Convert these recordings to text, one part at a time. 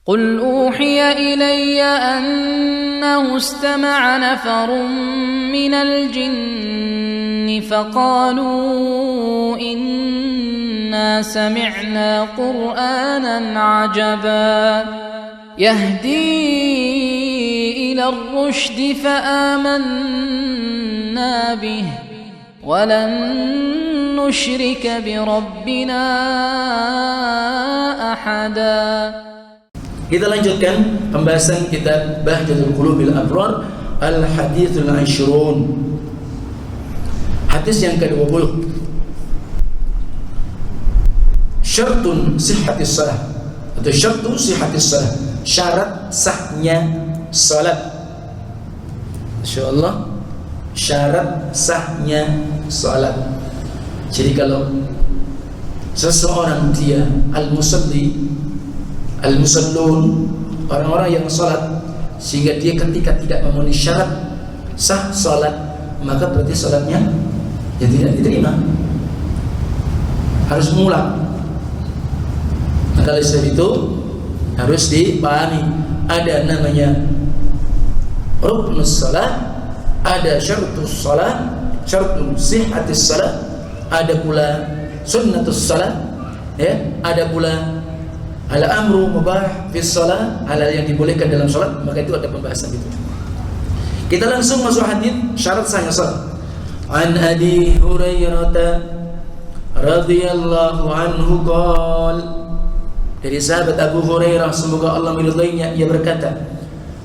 قل أوحي إلي أنه استمع نفر من الجن فقالوا إنا سمعنا قرآنا عجبا يهدي إلى الرشد فآمنا به ولن نشرك بربنا أحدا. Kita lanjutkan pembahasan kitab Bahjatul Qulubil Abrar Al-Hadithul Ashrun. Hadis yang ke-20. Syartun sihhatis salah atau syartu sihhatis salah, syarat sahnya salat. Insyaallah syarat sahnya salat. Jadi kalau seseorang dia al-musalli, al-musallun, orang-orang yang salat, sehingga dia ketika tidak memenuhi syarat sah salat, maka berarti salatnya ya tidak diterima, harus mengulang. Maka oleh sebab itu harus dipahami, ada namanya ruknus salat, ada syartus salat, syartun sihhatis salat, ada pula sunnatus salat, ya, ada pula al-amru mubah fi shalah, hal yang dibolehkan dalam salat, maka itu ada pembahasan itu. Kita langsung masuk hadis syarat sahnya salat. An Abi Hurairah radhiyallahu anhu qol, dari sahabat Abu Hurairah semoga Allah meridainya, ia berkata,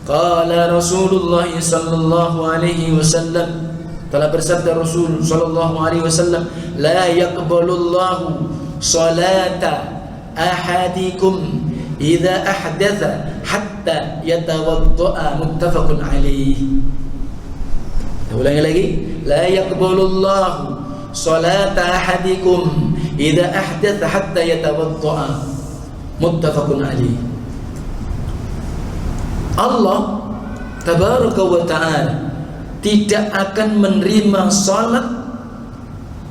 qala Rasulullah sallallahu alaihi wasallam, telah bersabda Rasul sallallahu alaihi wasallam, la yaqbalullahu salata ahadikum idza ahdatha hatta yatawaddaa, muttafaqun alaih. Ulangi lagi, la yaqbalullahu salata ahadikum idza ahdatha hatta yatawaddaa, muttafaqun alaih. Allah tabaraka wa ta'ala tidak akan menerima salat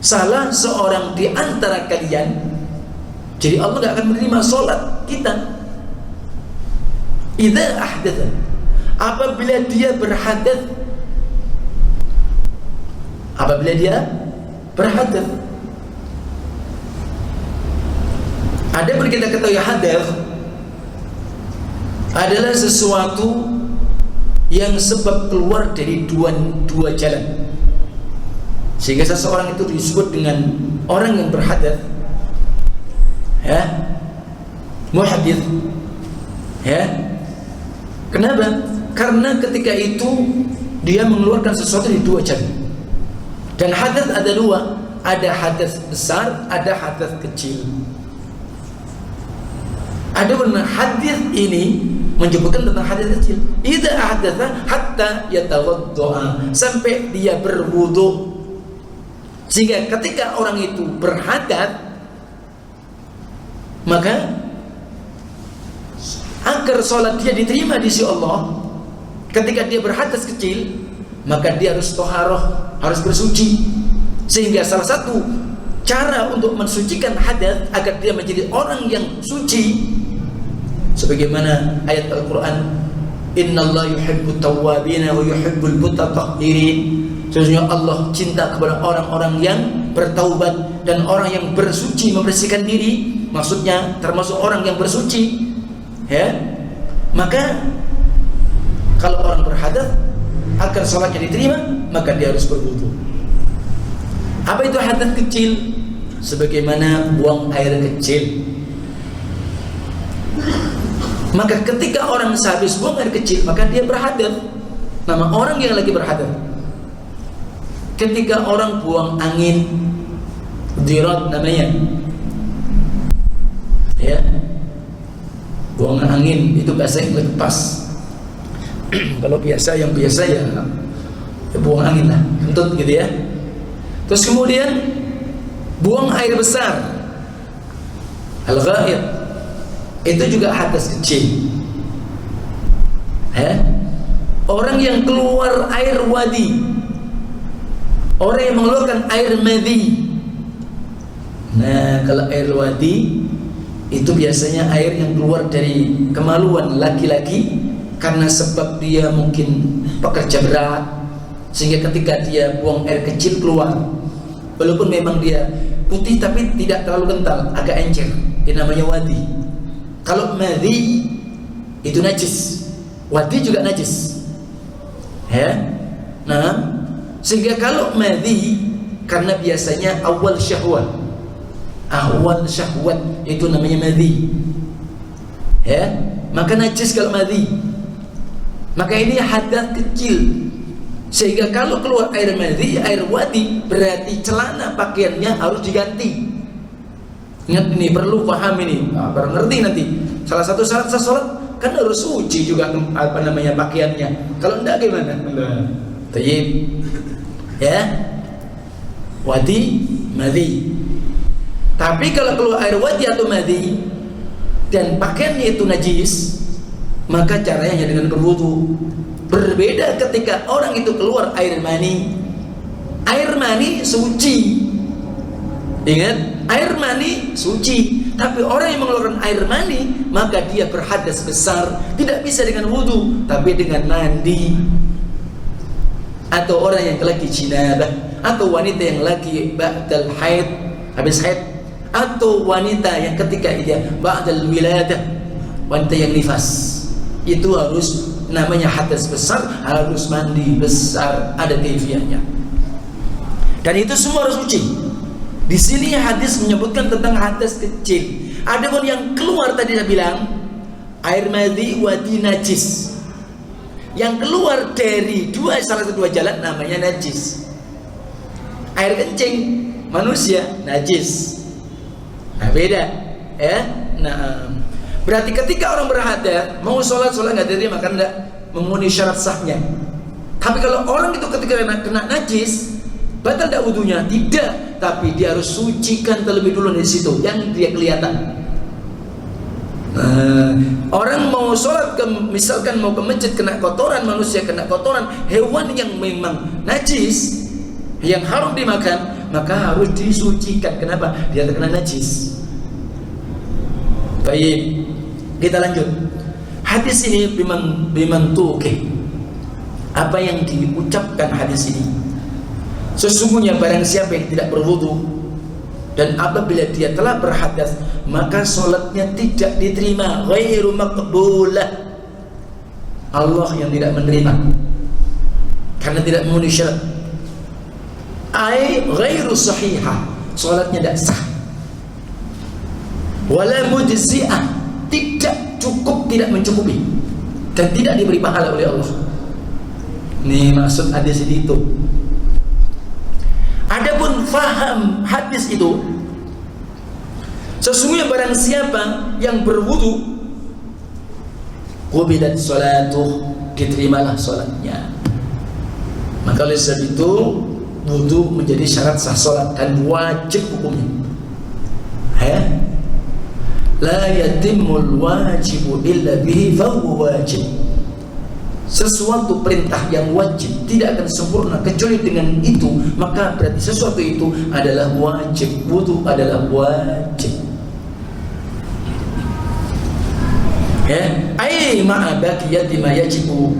salah seorang di antara kalian. Jadi Allah tidak akan menerima sholat kita idza ahdatha, apabila dia berhadath, apabila dia berhadath. Ada yang kita ketahui hadath adalah sesuatu yang sebab keluar dari dua jalan, sehingga seseorang itu disebut dengan orang yang berhadath, ya, muhaddits, ya. Kenapa? Karena ketika itu dia mengeluarkan sesuatu di dua jalan. Dan hadats ada dua, ada hadats besar, ada hadats kecil. Ada benar hadis ini menyebutkan tentang hadis kecil. Idza ahdatsa hatta yatawaddaa, sampai dia berwudu. Sehingga ketika orang itu berhadas, maka agar sholat dia diterima di sisi Allah, ketika dia berhadas kecil, maka dia harus toharoh, harus bersuci. Sehingga salah satu cara untuk mensucikan hadas agar dia menjadi orang yang suci, sebagaimana ayat Al-Quran, innallaha yuhibbut tawwabina wa yuhibbul mutatahhirin, sesungguhnya Allah cinta kepada orang-orang yang bertaubat dan orang yang bersuci, membersihkan diri. Maksudnya termasuk orang yang bersuci, ya. Maka kalau orang berhadas agar salatnya diterima, maka dia harus berwudu. Apa itu hadas kecil? Sebagaimana buang air kecil. Maka ketika orang sehabis buang air kecil, maka dia berhadas. Nama orang yang lagi berhadas. Ketika orang buang angin, dirat namanya, ya, buang angin itu bahasa yang lebih pas. Kalau biasa, yang biasa ya buang angin lah, kentut gitu ya. Terus kemudian buang air besar, al-ghaid, itu juga hadas kecil. Orang yang keluar air wadi, orang yang mengeluarkan air madhi. Nah, kalau air wadi itu biasanya air yang keluar dari kemaluan laki-laki karena sebab dia mungkin pekerja berat, sehingga ketika dia buang air kecil keluar, walaupun memang dia putih tapi tidak terlalu kental, agak encer, ini namanya wadi. Kalau madhi itu najis, wadi juga najis, ya. Nah, sehingga kalau madhi karena biasanya awal syahwat itu namanya madhi, ya, maka najis kalau madhi. Maka ini hadas kecil, sehingga kalau keluar air madhi, air wadi, berarti celana pakaiannya harus diganti. Ingat ini, perlu paham ini, baru ngerti nanti. Salah satu syarat sah sholat kan harus suci juga pakaiannya. Kalau enggak gimana? Tayyib, ya, wadi, madhi. Tapi kalau keluar air wadi atau madhi dan pakaiannya itu najis, maka caranya hanya dengan berwudu. Berbeda ketika orang itu keluar air mani. Air mani suci. Ingat, air mani suci. Tapi orang yang mengeluarkan air mani, maka dia berhadas besar. Tidak bisa dengan wudu, tapi dengan mandi. Atau orang yang lagi jinabah, atau wanita yang lagi ba'dal haid, habis haid, atau wanita yang ketika dia ba'dal wiladah, wanita yang nifas. Itu harus namanya hadas besar, harus mandi besar, ada kaifiahnya. Dan itu semua harus suci. Di sini hadis menyebutkan tentang hadas kecil. Adapun yang keluar tadi saya bilang air madhi wadi najis. Yang keluar dari salah satu dua jalan namanya najis. Air kencing manusia najis. Nah, beda, ya. Nah, berarti ketika orang berhadas mau sholat nggak diterima karena tidak memenuhi syarat sahnya. Tapi kalau orang itu ketika kena najis, batal tidak wudunya? Tidak, tapi dia harus sucikan terlebih dulu di situ yang dia kelihatan. Orang mau sholat misalkan mau ke masjid kena kotoran manusia, kena kotoran hewan yang memang najis, yang haram dimakan, maka harus disucikan. Kenapa? Dia terkena najis. Baik, kita lanjut. Hadis ini bimantuqih. Apa yang diucapkan hadis ini? Sesungguhnya barang siapa yang tidak berwudu dan apabila dia telah berhadas, maka solatnya tidak diterima, ghairu maqbulah. Allah yang tidak menerima karena tidak memenuhi syarat. Ai ghairu sahihah, solatnya tidak sah. Wala mujzi'ah, tidak cukup, tidak mencukupi, dan tidak diberi pahala oleh Allah. Ini maksud hadis itu. Adapun faham hadis itu, sesungguhnya barang siapa yang berwudu, qubilat salatuh, diterimalah salatnya. Maka oleh sebab itu wudu menjadi syarat sah salat dan wajib hukumnya. Ya? La yatimul wajibu illa bihi fahuwa wajib. Sesuatu perintah yang wajib tidak akan sempurna kecuali dengan itu, maka berarti sesuatu itu adalah wajib. Wudu adalah wajib. Ya, ai ma'a baqiyati ma yajibu,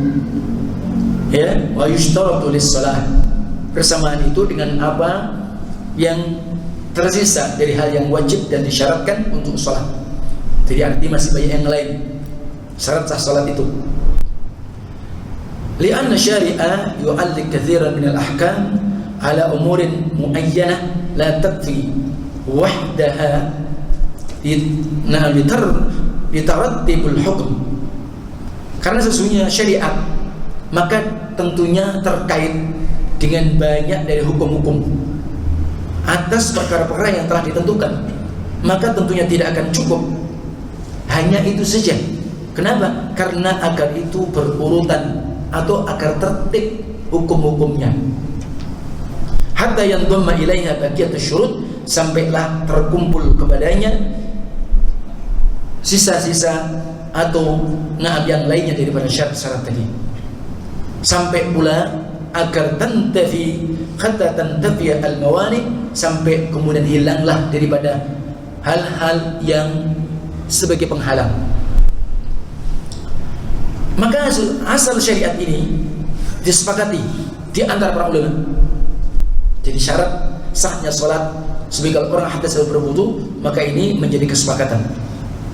ya, wa yushtaratu lis-shalah. Persamaan itu dengan apa yang tersisa dari hal yang wajib dan disyaratkan untuk salat. Jadi arti masih banyak yang lain syarat sah salat itu. Lianna syari'a yu'alliq katsiran min al-ahkam ala umurin muayyanah la takfi wahdaha litarattibul hukm. Karena sesungguhnya syariat maka tentunya terkait dengan banyak dari hukum-hukum atas perkara-perkara yang telah ditentukan, maka tentunya tidak akan cukup hanya itu saja. Kenapa? Karena agar itu berurutan atau agar tertib hukum-hukumnya. Hatta yandhamma ilaiha baqiyatu syurut, sampailah terkumpul kepadanya sisa-sisa atau yang lainnya daripada syarat-syarat tadi. Sampai pula agar tantafi hatta tantafi al-mawani, sampai kemudian hilanglah daripada hal-hal yang sebagai penghalang. Maka asal syariat ini disepakati di antara para ulama. Jadi syarat sahnya sholat sebagai kalau orang hadas dan berwudu, maka ini menjadi kesepakatan.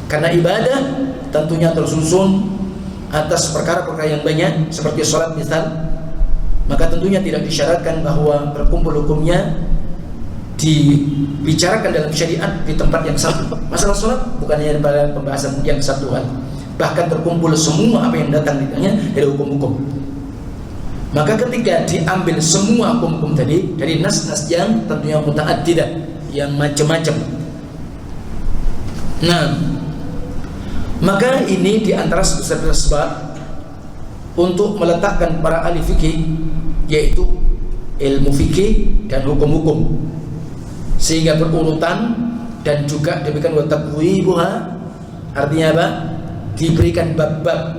Karena ibadah tentunya tersusun atas perkara-perkara yang banyak seperti sholat misal, maka tentunya tidak disyaratkan bahwa berkumpul hukumnya dibicarakan dalam syariat di tempat yang satu. Masalah sholat bukan hanya pada pembahasan yang satu hal, bahkan terkumpul semua apa yang datang di dalamnya dari hukum-hukum. Maka ketika diambil semua hukum-hukum tadi dari nas-nas yang tentunya mutaaddidah, yang macam-macam, nah maka ini diantara sebab untuk meletakkan para ahli fikih, yaitu ilmu fikih dan hukum-hukum, sehingga berurutan dan juga demikian wa tabwibuha, artinya apa? Diberikan bab-bab,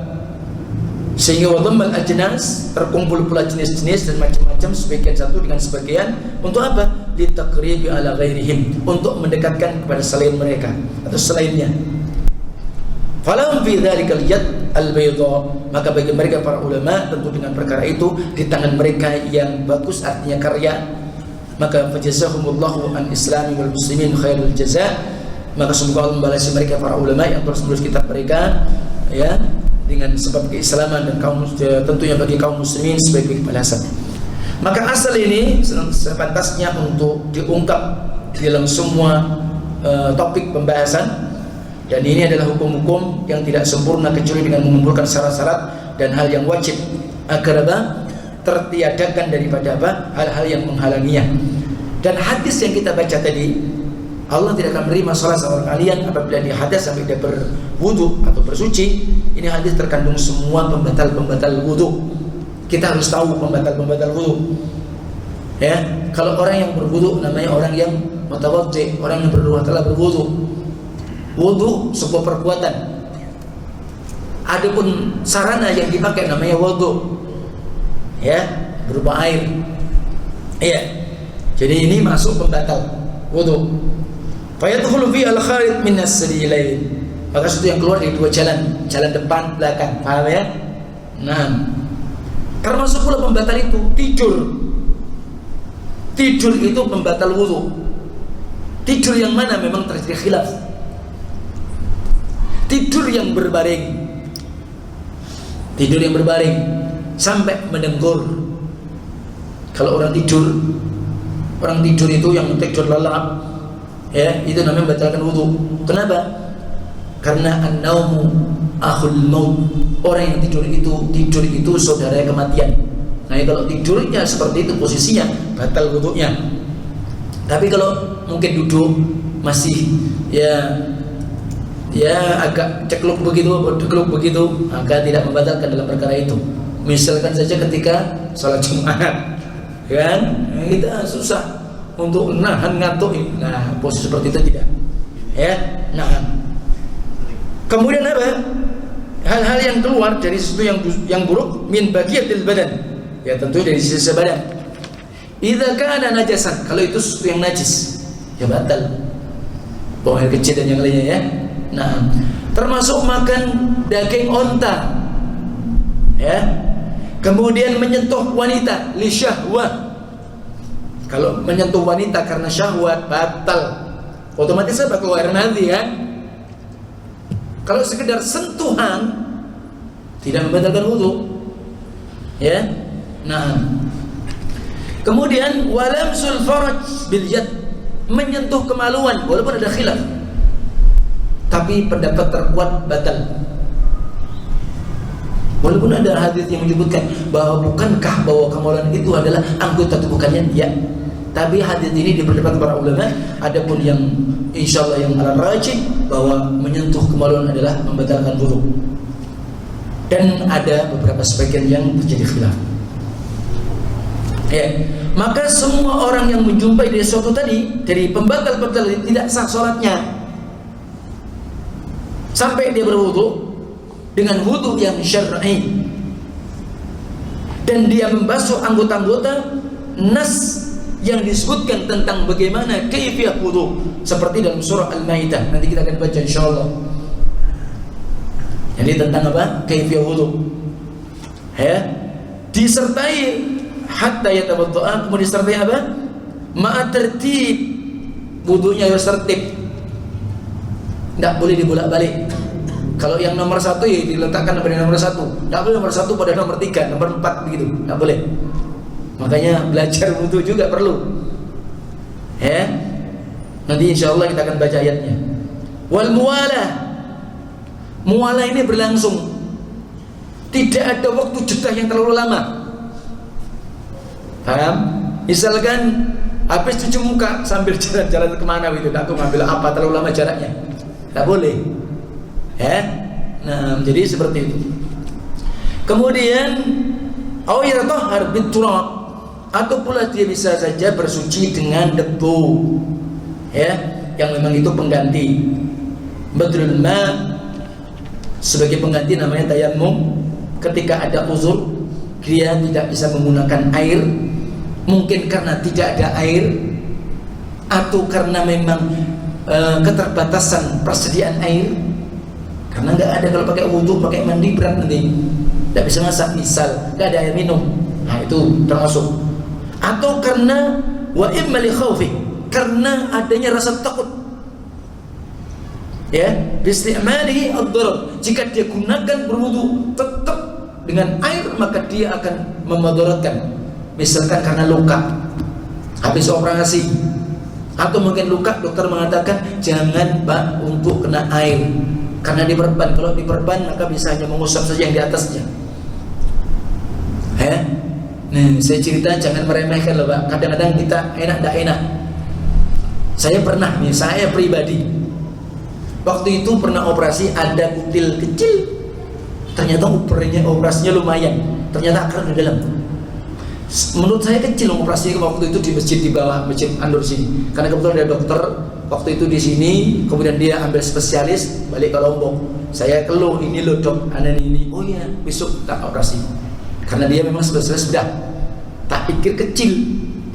sehingga wa dhammal ajnas, terkumpul pula jenis-jenis dan macam-macam sebagian satu dengan sebagian. Untuk apa? Litaqribi ala ghairihim, untuk mendekatkan kepada selain mereka atau selainnya. Falam fi dzalikal yad al-bayda, maka bagi mereka para ulama tentu dengan perkara itu di tangan mereka yang bagus, artinya karya, maka fajazahumullahu an islami wal muslimin khairul jazaa, maka semoga Allah membalasi mereka para ulama yang terus menulis kitab mereka ya dengan sebab keislaman, dan kaum tentunya bagi kaum muslimin sebagai balasan. Maka asal ini sepantasnya untuk diungkap di dalam semua topik pembahasan. Dan ini adalah hukum-hukum yang tidak sempurna kecuali dengan mengumpulkan syarat-syarat dan hal yang wajib agar tertiadakan daripada hal-hal yang menghalanginya. Dan hadis yang kita baca tadi, Allah tidak akan menerima salat seorang kalian apabila dia hadas sampai dia berwudu atau bersuci. Ini hadis terkandung semua pembatal-pembatal wudu. Kita harus tahu pembatal-pembatal wudu. Ya, kalau orang yang berwudu namanya orang yang mutawaddi, orang yang berdoa telah berwudu. Wudu sebuah perbuatan. Adapun sarana yang dipakai namanya wudu, ya, berupa air. Iya. Jadi ini masuk pembatal wudu. Fayadkhulu fi al-kharij min as-sabilain. Maka itu yang keluar dari dua jalan, jalan depan, belakang. Paham ya? Nah, termasuk pula pembatal itu tidur. Tidur itu pembatal wudu. Tidur yang mana memang terjadi khilaf. Tidur yang berbaring, tidur yang berbaring sampai mendengkur. Kalau orang tidur itu yang tidur lelap, ya, itu namanya membatalkan wudu. Kenapa? Karena an-naumu akhul maut. Orang yang tidur itu saudara kematian. Nah, kalau tidurnya seperti itu posisinya, batal wudunya. Tapi kalau mungkin duduk masih ya agak cekluk begitu, maka tidak membatalkan dalam perkara itu. Misalkan saja ketika sholat Jumat, kan, kita susah untuk nahan ngantuk. Nah, posisi seperti itu tidak, ya, nahan. Kemudian apa? Hal-hal yang keluar dari sesuatu yang buruk min baqiyatil badan, ya tentu dari sisa badan. Idza kana najasan, kalau itu sesuatu yang najis, ya batal. Buang air kecil dan yang lainnya, ya. Nah, termasuk makan daging onta, ya. Kemudian menyentuh wanita li syahwah. Kalau menyentuh wanita karena syahwat, batal. Otomatis apa? Keluar nanti, kan? Kalau sekedar sentuhan tidak membatalkan wudu, ya. Nah, kemudian walamsul faraj bil yad, menyentuh kemaluan walaupun ada khilaf, tapi pendapat terkuat batal. Walaupun ada hadis yang menyebutkan bahwa bukankah bahwa kemaluan itu adalah anggota tubuh kalian, ya. Tapi hadis ini diperdebatkan para ulama. Adapun yang insyaallah yang al-rajih bahwa menyentuh kemaluan adalah membatalkan wudu. Dan ada beberapa sebagian yang terjadi khilaf. Ya, maka semua orang yang menjumpai dari sesuatu tadi, dari pembatal-pembatal tidak sah sholatnya sampai dia berwudu dengan wudu yang syar'i, dan dia membasuh anggota-anggota nas yang disebutkan tentang bagaimana kaifiyah wudu seperti dalam surah Al-Maidah. Nanti kita akan baca insyaallah. Jadi tentang apa? Kaifiyah wudu. Ya. Disertai hatta yatawaddaa, kemudian disertai apa? Ma'a tertib. Wudunya harus tertib. Tidak boleh dibolak-balik. Kalau yang nomor 1 ya diletakkan pada nomor 1. Tidak boleh nomor 1 pada nomor 3, nomor 4 begitu. Tidak boleh. Makanya belajar wudu juga perlu. Ya. Nanti insya Allah kita akan baca ayatnya. Wal muwalah. Muwalah ini berlangsung. Tidak ada waktu jeda yang terlalu lama. Paham? Misalkan habis cuci muka sambil jalan-jalan kemana gitu, aku ngambil apa, terlalu lama jaraknya, tidak boleh. Ya, nah jadi seperti itu. Kemudian, yatahhar biturab, atau pula dia bisa saja bersuci dengan debu, ya, yang memang itu pengganti. Badrul ma sebagai pengganti namanya tayammum. Ketika ada uzur, dia tidak bisa menggunakan air, mungkin karena tidak ada air, atau karena memang keterbatasan persediaan air. Karena nggak ada, kalau pakai wudu, pakai mandi berat nanti, nggak bisa masak, misal nggak ada air minum, nah itu termasuk. Atau karena wa imma li khawfi, karena adanya rasa takut, ya, bistimalihi ad-darar. Jika dia gunakan berwudu tetap dengan air, maka dia akan memadaratkan. Misalkan karena luka habis operasi, atau mungkin luka dokter mengatakan jangan Pak untuk kena air karena diperban. Kalau diperban maka bisa hanya mengusap saja yang di atasnya. Nih saya cerita, jangan meremehkan loh Pak. Kadang-kadang kita enak tidak enak. Saya pernah nih, saya pribadi waktu itu pernah operasi, ada kutil kecil. Ternyata operasinya lumayan. Ternyata akar di dalam. Menurut saya kecil operasi waktu itu di masjid di bawah masjid Andur sini. Karena kebetulan ada dokter waktu itu di sini. Kemudian dia ambil spesialis, balik ke Lombok. Saya keluh, ini loh dok, anak ini. Oh iya, besok tak operasi. Karena dia memang spesialis sudah. Tak pikir kecil,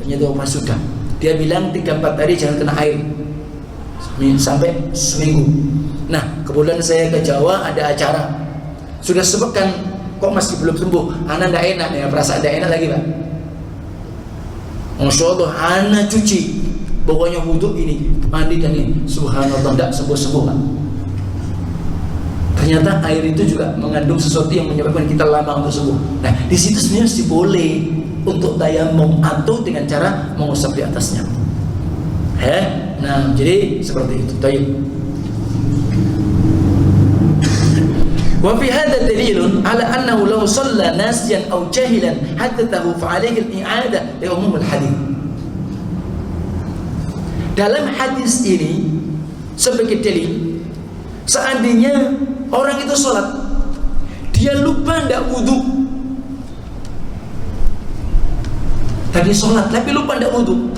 ternyata operasi sudah. Dia bilang 3-4 hari jangan kena air sampai seminggu. Nah kemudian saya ke Jawa, ada acara. Sudah sepekan kok masih belum sembuh. Anak tidak enak ya, perasaan tidak enak lagi Pak. Masya Allah, anak cuci, pokoknya wudhu ini, mandi dan ini, subhanallah, tidak sembuh-sembuh Pak. Ternyata air itu juga mengandung sesuatu yang menyebabkan kita lama untuk sembuh. Nah di situ sebenarnya masih boleh untuk tayammum atau dengan cara mengusap di atasnya. Nah jadi seperti itu. Tayyib. Wa fi hadha dalilun ala annahu law shalla nasiyan aw jahilan hadathahu fa alayhi al-i'adah li umum al-hadith. Dalam hadis ini sebagai dalil, seandainya orang itu sholat, dia lupa tidak wudu, tadi sholat tapi lupa tidak wudu,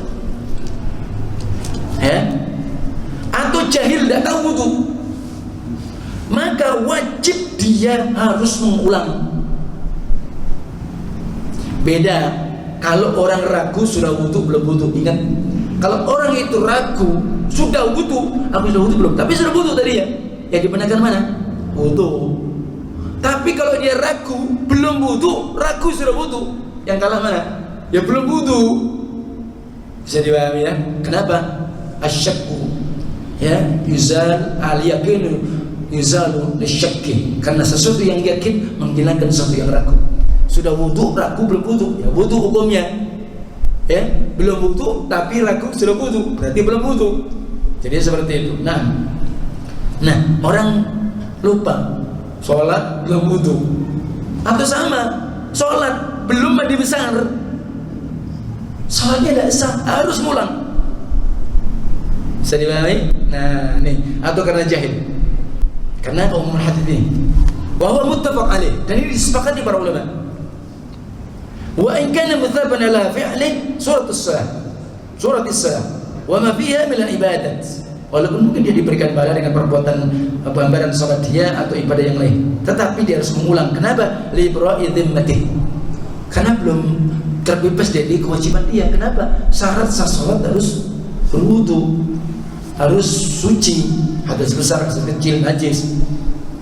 atau jahil tidak tahu wudu, maka wajib dia harus mengulang. Beda kalau orang ragu sudah wudu belum wudu. Ingat, kalau orang itu ragu sudah wudu, aku sudah wudu belum, tapi sudah wudu tadi ya, yang dibenarkan mana? Wudu. Tapi kalau dia ragu belum wudu, ragu sudah wudu, yang kalah mana? Ya belum wudu. Bisa dipahami ya? Kenapa? Asyakku, ya, yuzal al-yaqinu yuzalu lisyakki, karena sesuatu yang yakin menghilangkan sesuatu yang ragu. Sudah wudu, ragu belum wudu, ya wudu hukumnya. Ya, belum wudu tapi ragu sudah wudu, berarti belum wudu. Jadi seperti itu. Nah, orang lupa sholat belum wudu, atau sama sholat belum mandi besar, sholatnya tidak sah, harus ngulang. Bisa dipahami? Nah, nih, atau karena jahil. Karena umum hadis ini, bahwa muttafaq alaih, dan ini disepakati para ulama. Wa in kana muthaban ala fi'li surat as-salah, wa ma fiha min al-ibadat. Walaupun mungkin dia diberikan pahala dengan perbuatan gambaran salat dia atau ibadah yang lain, tetapi dia harus mengulang. Kenapa? Li bra'i dhimmatih. Karena belum terbebas dari kewajiban dia. Kenapa? Syarat sah salat harus berwudu, harus suci, hadas besar, hadas kecil, najis.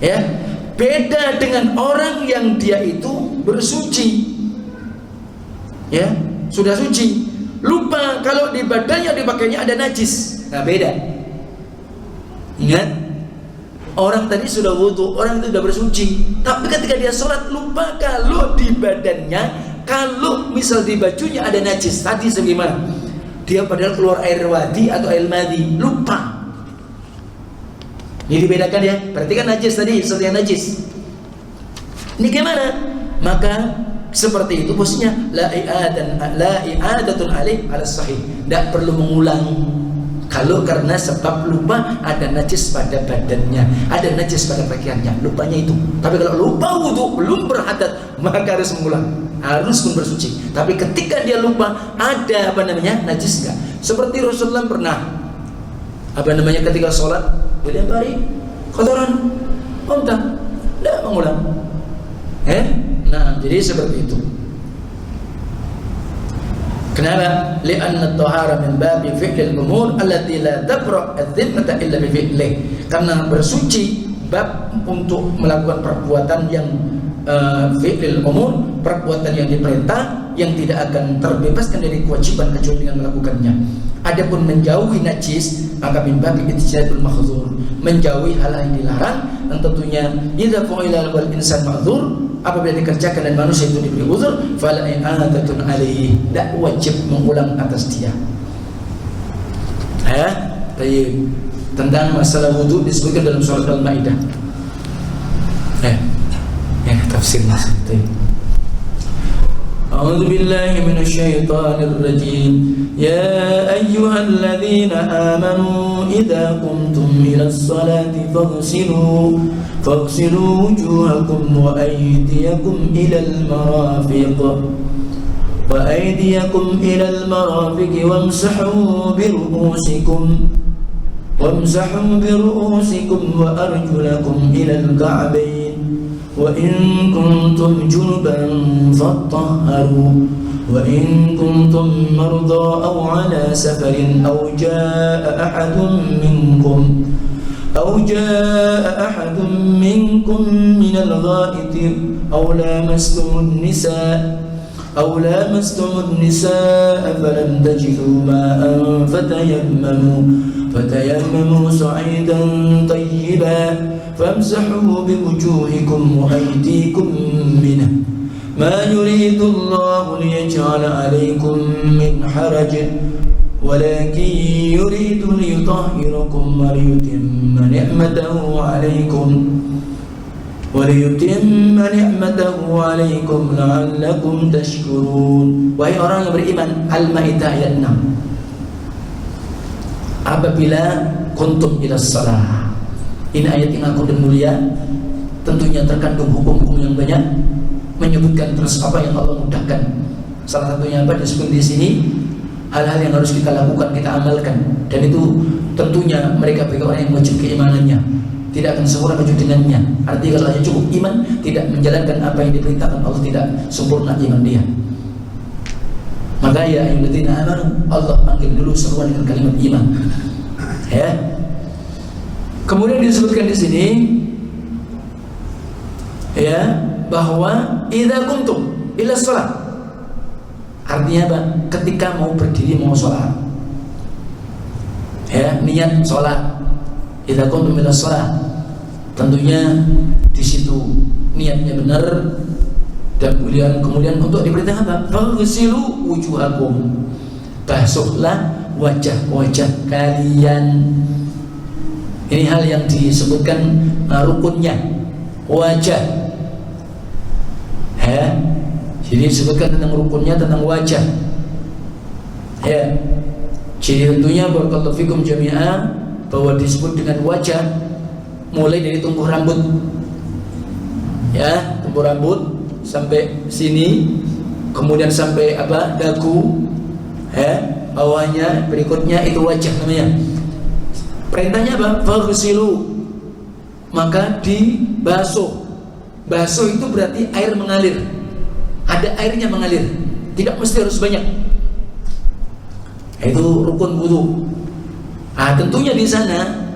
Ya, Beda dengan orang yang dia itu bersuci, ya, sudah suci, lupa kalau di badannya dipakainya ada najis. Nah, beda. Ingat, orang tadi sudah wudu, orang itu sudah bersuci, tapi ketika dia sholat lupa kalau di badannya, kalau misal di bajunya ada najis. Tadi sebagaimana dia padahal keluar air wadi atau air madi, lupa. Ini dibedakan ya. Berarti kan najis tadi, sesuatu yang najis. Ini gimana? Maka seperti itu posisinya la i'adatun alaih ala sahih. Tidak perlu mengulang. Kalau karena sebab lupa ada najis pada badannya, ada najis pada pakaiannya, lupanya itu. Tapi kalau lupa wudu belum berhadat, maka harus mengulang, harus pun bersuci. Tapi ketika dia lupa ada najis enggak? Seperti Rasulullah pernah ketika sholat dilempari kotoran unta, tidak mengulang. Nah, jadi seperti itu. Kenapa? Li'anna at-tahara min babi fi'lil umur allati la tabra' adh-dhimmata illa bi fi'lih. Karena bersuci bab untuk melakukan perbuatan yang fi'lil umur, perbuatan yang diperintah yang tidak akan terbebaskan dari kewajiban kecuali dengan melakukannya. Adapun menjauhi najis maka min babi ijtihadul mahdzur, menjauhi hal yang dilarang, dan tentunya idza fu'ila wal insan ma'dzur, apabila dikerjakan dan manusia itu diberi uzur, fala i'adatun alaihi, tidak wajib mengulang atas dia. Baik. Tentang masalah wudu disebutkan dalam surat Al-Maidah. Tafsirnya seperti itu. A'udzu billahi minasyaitonir rajim. Ya ayyuhalladzina amanu idza qumtum ilas salati faghsilu wujuhakum wa aydiyakum ilal marafiq wamsahu bi ru'usikum wa arjulakum ilal ka'bayn wa in kuntum junuban fattahharu wa in kuntum marda aw ala safarin aw jaa'a ahadun minkum min al-gha'it aw lamastum an-nisaa falam tajidu ma'an fatayammamu sa'idan tayyiban famsahu biwujuhikum wa aydikum minhu ma yuridu Allahu liyaj'ala 'alaykum min haraj walakin yuridu liyutahhirakum wa liyutimma ni'matahu 'alaykum la'allakum tashkurun. Wahai orang yang beriman, Al-Maidah ayat 6. Apabila kuntum ila shalah, ini ayat yang agung dan mulia, tentunya terkandung hukum-hukum yang banyak, menyebutkan terus apa yang Allah mudahkan. Salah satunya apa disebut di sini, hal-hal yang harus kita lakukan, kita amalkan, dan itu tentunya mereka bagi orang yang wajib keimanannya, tidak akan sempurna kecuali dengannya. Artinya kalau hanya cukup iman, tidak menjalankan apa yang diperintahkan Allah, tidak sempurna iman dia. Maka ya ayyuhalladzina amanu, Allah panggil dulu seruan dengan kalimat iman. Kemudian disebutkan di sini bahwa idza kuntum ila shalah, artinya apa? Ketika mau berdiri mau sholat, niat sholat. Idza kuntum ila shalah, tentunya di situ niatnya benar, dan kemudian untuk diperintah apa? Faghsilu wujuhakum, basuhlah wajah-wajah kalian. Ini hal yang disebutkan rukunnya wajah. Jadi disebutkan tentang rukunnya, tentang wajah. Jadi tentunya barakallahu fikum jami'an, bahwa disebut dengan wajah mulai dari tumbuh rambut, tumbuh rambut sampai sini, kemudian sampai dagu, bawahnya, berikutnya itu wajah namanya. Perintahnya apa? Faghsilu, maka dibasuh. Basuh itu berarti air mengalir, ada airnya mengalir, tidak mesti harus banyak. Itu rukun wudu. Tentunya di sana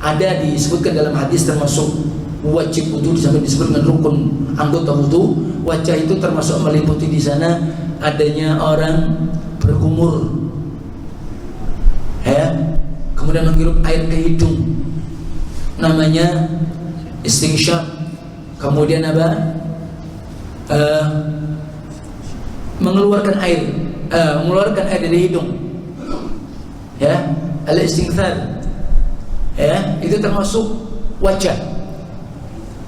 ada disebutkan dalam hadis, termasuk wajib wudu disebut dengan rukun anggota wudu. Wajah itu termasuk meliputi di sana adanya orang berkumur, ya, kemudian menghirup air ke hidung, namanya istinsyaq. Kemudian apa? Mengeluarkan air dari hidung, ya, al-istinthar, ya, itu termasuk wajah.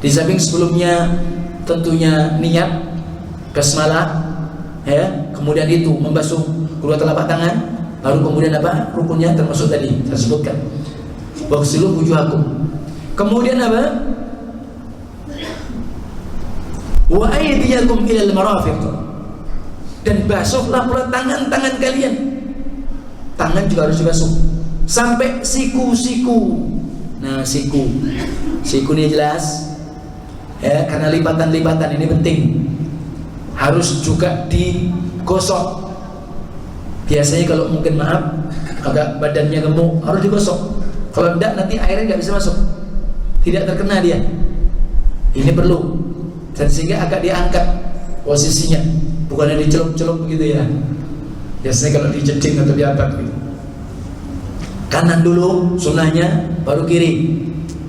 Di samping sebelumnya tentunya niat basmalah, ya, kemudian itu membasuh kedua telapak tangan, baru kemudian apa? Rukunnya termasuk tadi saya sebutkan. Waghsilu wujuhakum. Kemudian apa? Wa aydiyakum ilal marafiq. Dan basuhlah pula tangan-tangan kalian. Tangan juga harus dibasuh sampai siku-siku. Nah, siku ini jelas, ya, karena lipatan-lipatan ini penting. Harus juga digosok. Biasanya kalau mungkin maaf agak badannya gemuk harus digosok. Kalau tidak nanti airnya nggak bisa masuk, tidak terkena dia. Ini perlu. Dan sehingga agak diangkat posisinya, bukannya dicelup-celup begitu ya. Biasanya kalau dijeding atau diangkat gitu. Kanan dulu sunnahnya, baru kiri.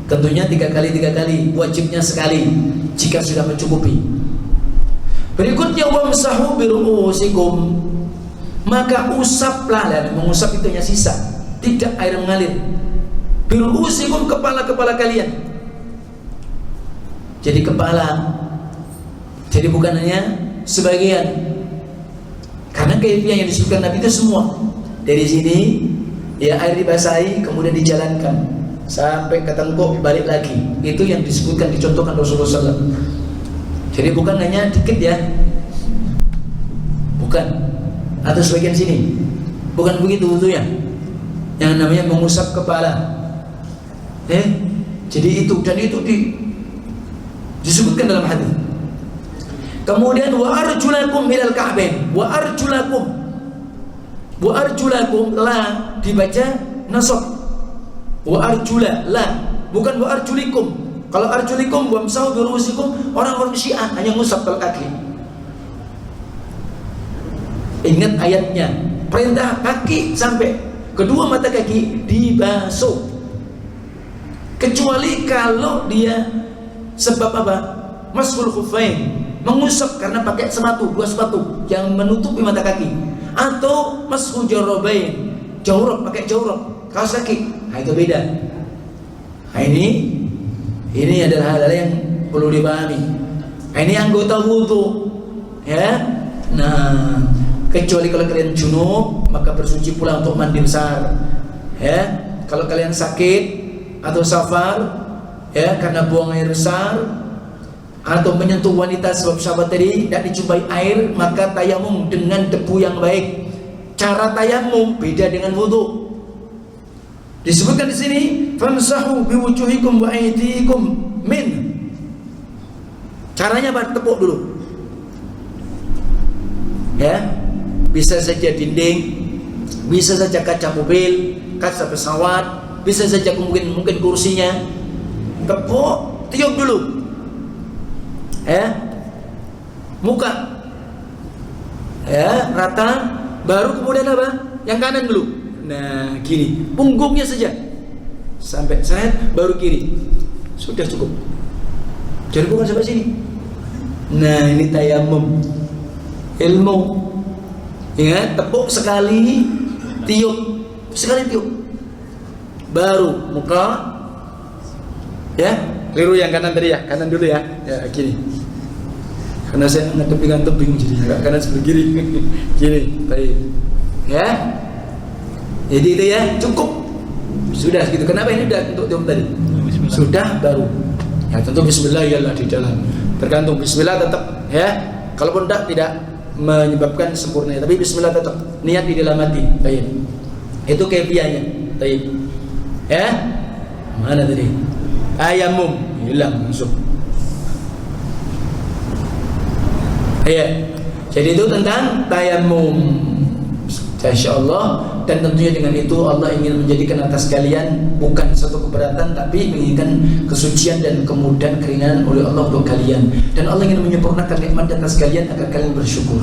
Tentunya 3 kali, wajibnya sekali jika sudah mencukupi. Berikutnya wamsahu biru'usikum, maka usaplah. Dan mengusap itu hanya sisa, tidak air mengalir. Biru'usikum, kepala-kepala kalian. Jadi kepala, jadi bukan hanya sebagian. Karena kaifiah yang disebutkan Nabi itu semua. Dari sini ya air dibasahi, kemudian dijalankan sampai ke tengkuk, balik lagi. Itu yang disebutkan, dicontohkan Rasulullah SAW. Jadi bukan hanya dikit ya, bukan, atau sebagian sini, bukan begitu wudunya. Yang namanya mengusap kepala, jadi itu, dan itu disebutkan dalam hadis. Kemudian wa arjulakum ilal ka'bain, wa arjulakum la dibaca nasab, wa arjula la, bukan wa arjulikum. Kalau arjulikum wamsahu biru'usikum, orang-orang Syiah hanya ngusap kalau kaki. Ingat ayatnya, perintah kaki sampai kedua mata kaki dibasuh, kecuali kalau dia sebab apa? Mashul khuffain, mengusap karena pakai sepatu, 2 sepatu yang menutupi mata kaki, atau mashu jawrabain, jawrab, pakai jawrab, kaos kaki. Nah, itu beda. Nah, ini adalah hal-hal yang perlu dipahami. Nah, ini anggota wudu, ya. Nah, kecuali kalau kalian junub, maka bersuci pula untuk mandi besar, ya. Kalau kalian sakit atau safar, ya, karena buang air besar, atau menyentuh wanita sebab sahabat tadi tidak dijumpai air, maka tayamum dengan debu yang baik. Cara tayamum beda dengan wudu. Disebutkan di sini, famsahu biwujuhikum wa aydikum min. Caranya apa? Tepuk dulu. Ya, bisa saja dinding, bisa saja kaca mobil, kaca pesawat, bisa saja mungkin kursinya. Tepuk, tiup dulu. Ya, muka, ya, rata, baru kemudian apa? Yang kanan dulu. Nah, gini, punggungnya saja sampai seret, baru kiri. Sudah cukup. Jadi bukan sampai sini. Nah, ini tayamum, ilmu. Ingat, tepuk sekali, tiup sekali, tiup, baru muka. Ya, keliru yang kanan tadi ya, kanan dulu ya. Ya, gini. Karena saya ngeteping jadi agak kanan sebelah kiri. Gini, baik. Ya. Jadi itu ya, cukup. Sudah gitu. Kenapa ini udah untuk tiup tadi? Sudah baru. Ya, tentu bismillah iyalah di dalam. Tergantung, bismillah tetap ya. Kalaupun tidak menyebabkan sempurna, tapi bismillah tetap. Niat di dalam hati. Baik. Itu kaifiahnya. Baik. Ya. Mana tadi? Ayamum hilang masuk. Ya. Jadi itu tentang tayamum. Insyaallah dan tentunya dengan itu Allah ingin menjadikan atas kalian bukan satu keberatan, tapi menginginkan kesucian dan kemudahan keringanan oleh Allah untuk kalian. Dan Allah ingin menyempurnakan nikmat atas kalian agar kalian bersyukur.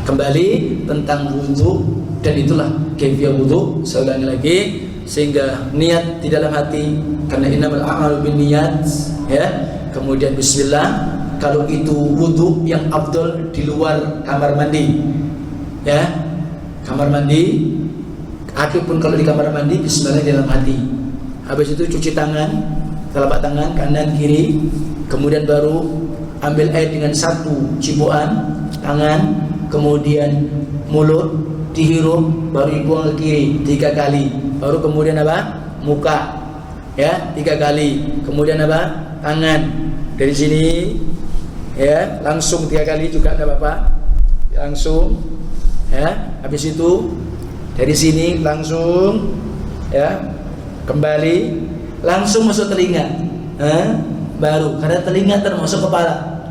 Kembali tentang wudu, dan itulah kaifiyah wudu. Saya ulangi lagi, sehingga niat di dalam hati, karena innamal a'malu binniyat, ya. Kemudian bismillah, kalau itu wudu yang afdol di luar kamar mandi, ya. Kamar mandi, ataupun kalau di kamar mandi bismillah di dalam hati. Habis itu cuci tangan, telapak tangan kanan kiri, kemudian baru ambil air dengan satu cipuan tangan, kemudian mulut dihirup, baru dibuang ke kiri 3 kali, baru kemudian apa? Muka, ya, 3 kali, kemudian apa? Tangan dari sini, ya, langsung 3 kali juga ada Bapak, langsung, ya. Habis itu dari sini langsung, ya, kembali langsung masuk telinga, baru karena telinga termasuk kepala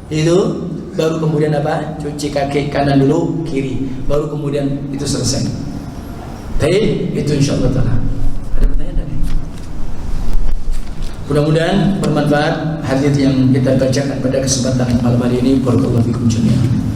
itu. Baru kemudian apa? Cuci kaki kanan dulu, kiri. Baru kemudian itu selesai. Baik, itu insyaallah taala. Ada pertanyaan tadi? Mudah-mudahan bermanfaat hadis yang kita bacakan pada kesempatan malam hari ini. Barakallahu fikum jami'an.